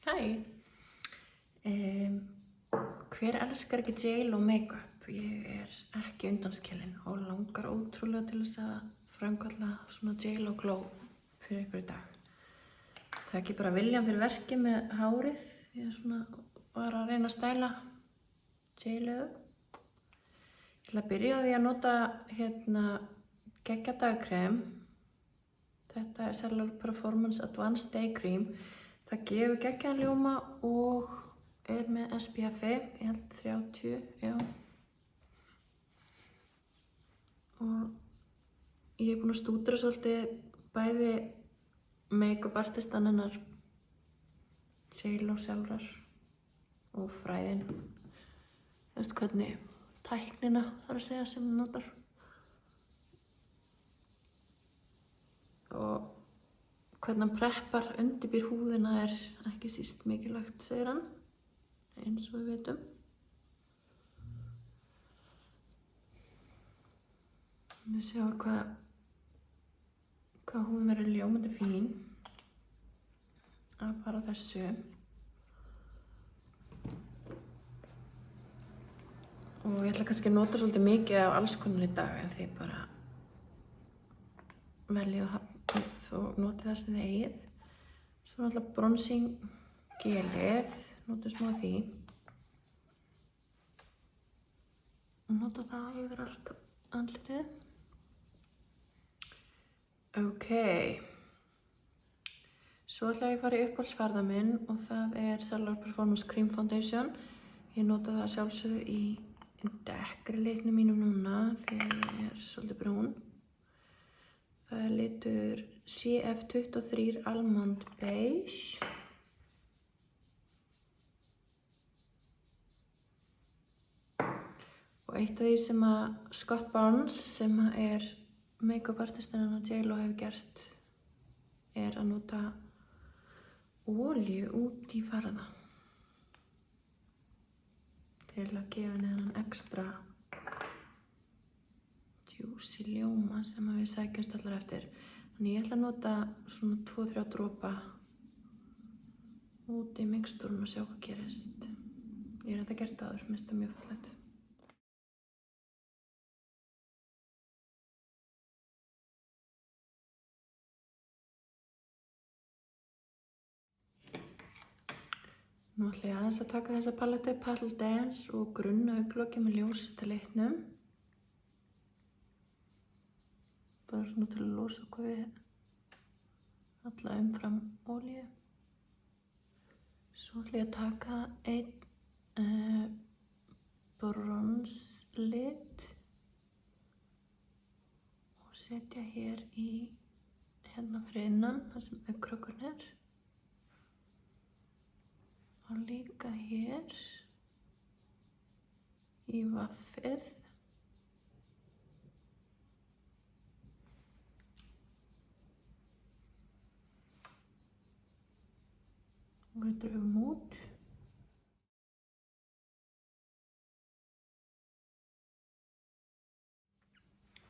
Hæ. Hver elskar ekki J.Lo make-up? Ég ekki undanskilin og langar ótrúlega til þess að framkalla svona J.Lo glow fyrir ykkur í dag. Það ekki bara viljan fyrir verkið með hárið. Ég svona bara að reyna að stæla J.Lo. Ég ætla að byrja á því að nota geggja dagkrem. Þetta Cellular Performance Advanced Day Cream. Það gefur geggjaðan ljóma og með SPF, ég held 30, já. Og ég búin að stúdera svolítið bæði make-up artistan hennar J.Lo sjálfrar og fræðin. Þú veist hvernig tæknina þarf að segja sem hún notar. Og hvernig hann preppar undirbýr húðina ekki síst mikilvægt, segir hann, eins og við vitum. Við sjáum hvað húðin verður ljómandi fín að bara þessu. Og ég ætla kannski að nota svolítið mikið af alls konar í dag en þið bara veljið og notið það sem þið eigið. Svo náttúrulega bronzing gelið, notum smá af því. Og nota það yfir allt andlitið. Ok. Svo ætla ég að fara í uppáhaldsfarða minn og það Cellular Performance Cream Foundation. Ég nota það sjálfsögðu í dekkri litnum mínum núna þegar ég svolítið brún. Það litur CF23 Almond Beige. Og eitt af því sem Scott Barnes, sem make-up artistinn hennar J.Lo hefur gert, að nota olíu út í farða til að gefa henni þennan ekstra juicy ljóma sem við sækjumst allar eftir. Þannig ég ætla að nota svona 2-3 dropa út í mixtúrun og sjá hvað gerist. Ég þetta gert áður, finnst það mjög fallegt. Nú ætla ég aðeins að taka þessa palettu Petal Dance og grunna augnloki með ljósasta litnum. Bara svona til að losa okkur við alla umfram olíu. Svo ætla ég að taka einn bronslit og setja hér fyrir innan, þar sem augnkrökkurinn og líka hér í vaffið. Og við dröfum út.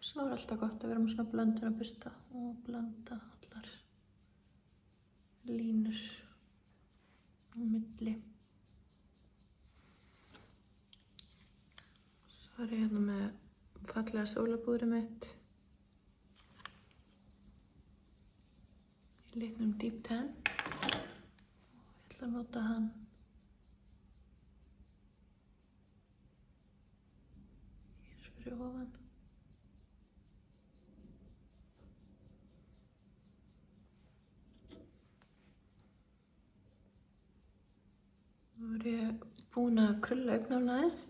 Svo alltaf gott að vera með svona blöndunarbursta og blanda allar línur á milli. Svo ég með fallega sólarbúðrið mitt í litnum Deep Tan. Ég ætla að nota hann hér fyrir ofan. Nú ég búin að krulla augnhárin aðeins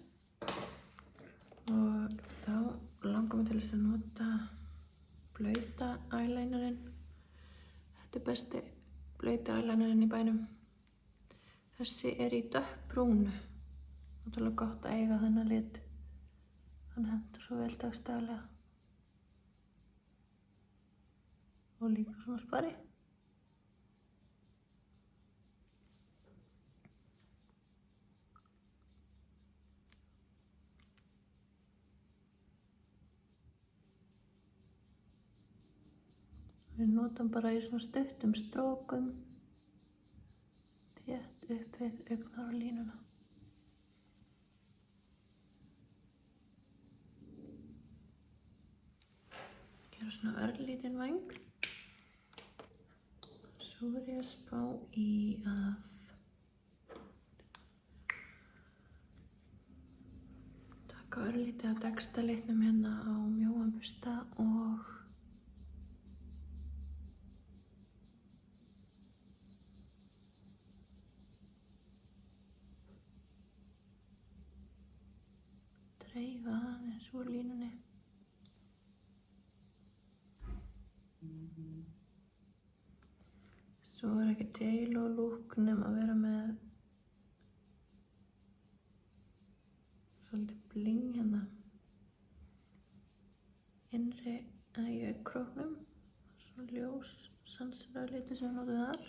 og þá langar mig til þess að nota blauta eyelinerinn. Þetta besti blauti eyelinerinn í bænum. Þessi í dökkbrúnu. Náttúrulega gott að eiga þennan lit. Hann hendur svo vel dagsdaglega. Og líka svona spari. Við notum bara í svona stuttum strókum, þétt upp við augnar og línuna. Gera svona örlítinn væng. Svo er ég að spá í að taka örlítið af Dexta-litnum hérna á mjóan bursta og dreifa aðeins úr línunni. Svo er ekki J.Lo look nema að vera með svolítið bling hérna innri eða í augnkróknum. Svo ljós sanseraður litur sem við notum þar.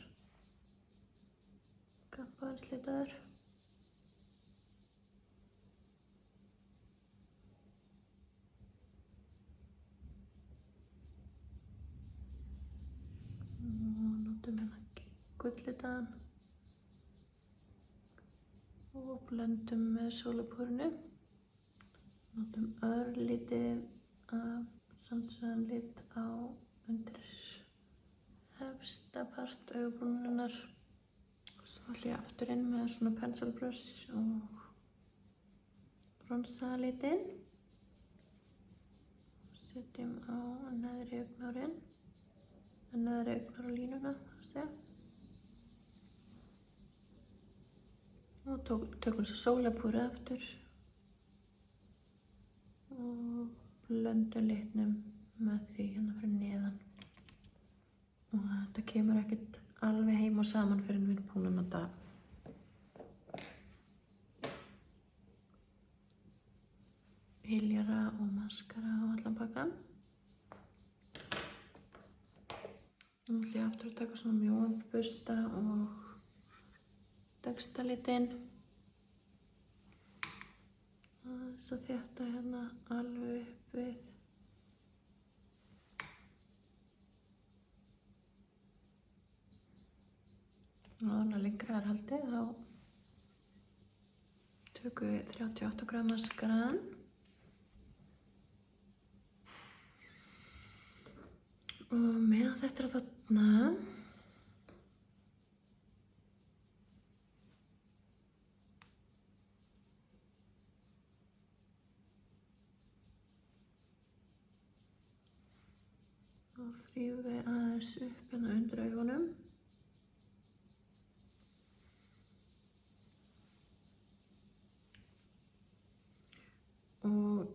Kampaðins litaður. Og notum hérna gullitaðan og blendum með sólapúrinu. Notum örlítið af sanseraðan lit á undir efsta part augabrúnarinnar. Svo ætla ég aftur inn með svona pencil brush og bronsaða litinn. Setjum á neðri augnárin, neðri augnar og línuna, og tökum svo sólapúrið aftur og blöndum litnum með því hérna fyrir neðan. Og þetta kemur ekkert alveg heim og saman fyrir við erum búin að nota hyljara og maskara og allan pakkan. Nú ætla ég aftur að taka svona mjóan bursta og Dexta-litinn. Aðeins að þétta hérna alveg upp við og þannig að lengra er haldið þá tökum við 38 gram maskaran og meðan þetta er þarna og þrýfum við aðeins upp hérna undir augunum. Og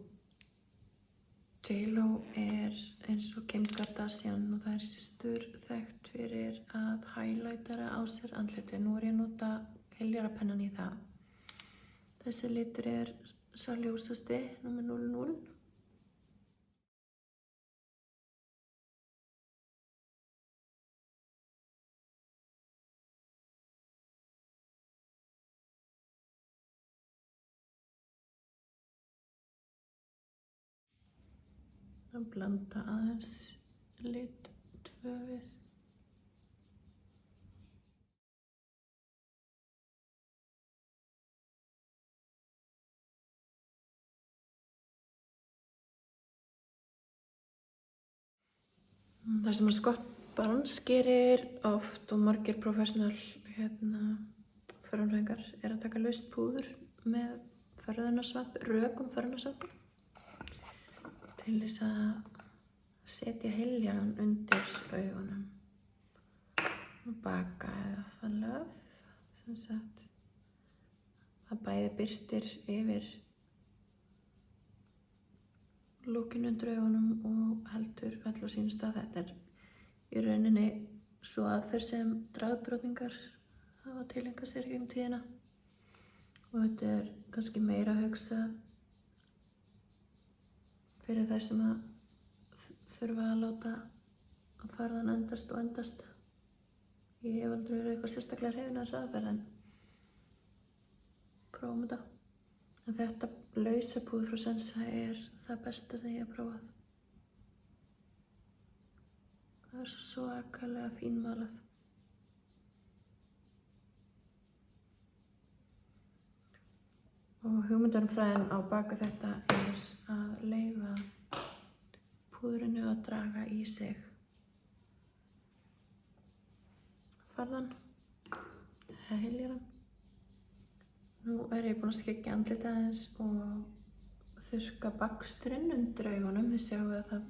J.Lo er eins og Kim Kardashian og það er systur þekkt fyrir að highlightera á sér andlitið. Nú er ég að nota hyljarapennan í það. Þessi litur er sá ljósasti, númer 00. Að blanda aðeins lit 2 við. Það sem að Scott Barnes gerir oft og margir professional förðunfræðingar er að taka laust púður með förðunarsvamp, rökum förðunarsvamp til þess að setja hyljaran undir augunum og baka eða það löf, sem sagt það bæði birtir yfir lúkinu undir augunum og heldur öll á sínum stað. Þetta er í rauninni svo aðferð sem dragdrottningar hafa tileinkað sér gegnum tíðina og þetta er kannski meira að hugsa fyrir þær sem að þurfa að láta farðan endast og endast. Ég hef aldrei verið eitthvað sérstaklega hrifin af þessu aðferð en prófum þetta. En þetta lausapúð frá Sensa er það besta sem ég hef prófað. Það er svo svakalega fínmalað. Og hugmyndarfræðin á bak við þetta er að leyfa púðrinu að draga í sig farðan eða hyljarann. Nú er ég búin að skeggja andlitið aðeins og þurrka baksturinn undir augunum. Þið sjáum að það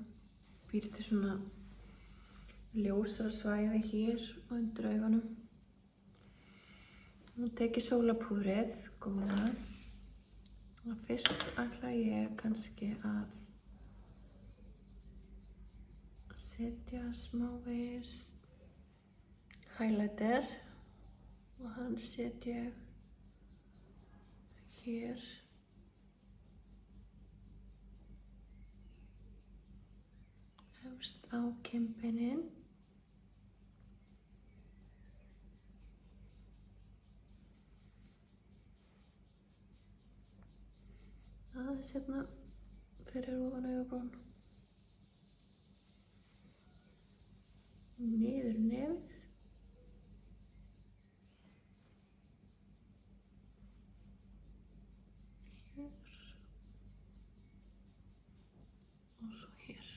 býr til svona ljósara svæði hér og undir augunum. Nú tek ég sólapúðrið, góða. Og fyrst ætla ég kannski að setja smávegis highlighter og hann set ég hér efst á kinnbeinin. Aðeins hérna fyrir ofan augabrún. Niður nefið. Hér. Og svo hér.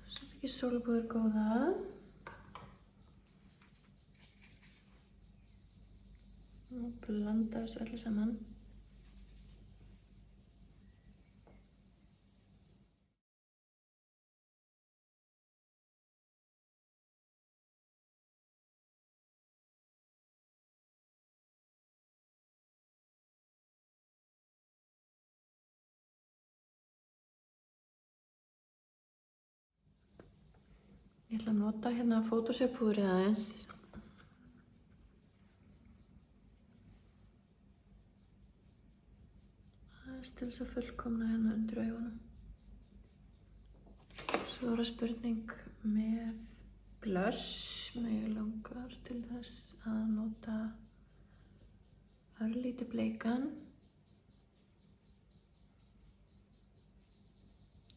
Svo tek ég sólapúður góða. Og blanda þessu öllu saman. Ég ætla að nota hérna Photoshop-púðrið aðeins. Aðeins til þess að fullkomna hérna undir augunum. Svo er það spurning með blush. Mig langar til þess að nota örlítið bleikan.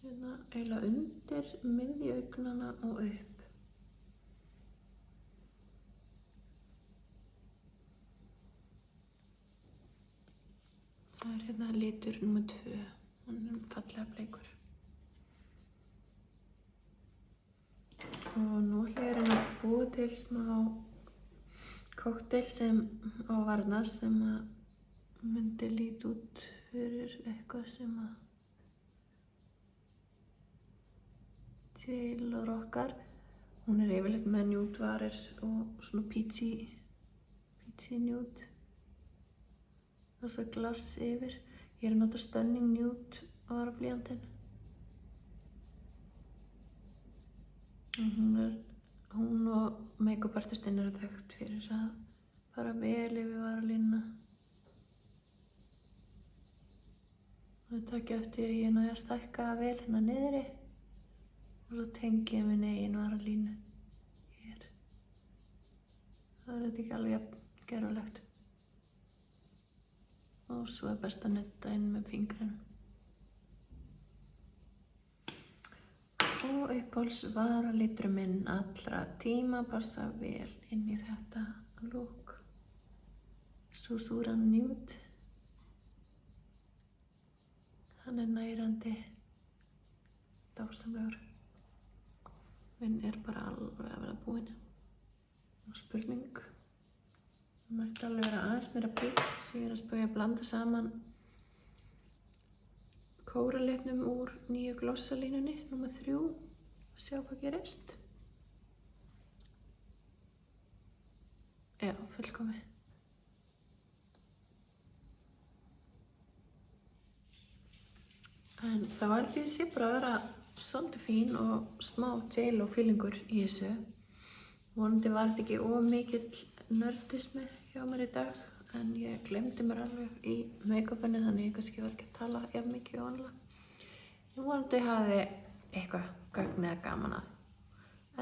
Hérna eiginlega undir miðju augnanna og upp. Það er hérna litur nr. 2, hann er fallega bleikur. Og nú ætla ég að reyna að búa til smá kokteil sem á varnar sem að myndi líta út fyrir eitthvað sem að til og rockar. Hún er yfirleitt með nude varir og svona peachy nude. Það er svo glass yfir. Ég er að nota Stunning Nude varablýantinn. Hún og make-up artistinn eru þekkt fyrir að fara vel yfir varalínuna. Og takk eftir að ég næði að stækka vel hérna niðri. Og svo tengi ég minn eigin varalínu hér. Það er þetta ekki alveg jafn gerulegt. Og svo er best að nutta inn með fingrunum. Og uppáhalds varaliturinn minn allra tíma passa vel inn í þetta look. Susuran Nude. Hann er nærandi, dásamlegur. Minn er bara alveg að vera búinn. Og spurning. Það mætti alveg vera aðeins meira píks. Ég er að spauga að blanda saman kóralitnum úr nýju glossalínunni, nr. 3. Og sjá hvað gerist. Já, fullkomið. En það var ekki sé bara að vera svolítið fín og smá J.Lo feelingur í þessu. Vonandi var þetta ekki of mikill nördismi hjá mér í dag, en ég glemdi mér alveg í make-upinu, þannig ég kannski var ekki að tala jafn mikið óvanlega. Ég vonandi hafði eitthvað gagn eða gaman að.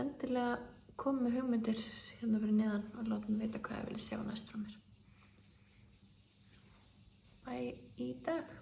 Endilega kom með hugmyndir hérna fyrir neðan og láta mig vita hvað ég vilja sjá næst frá mér. Bye í dag.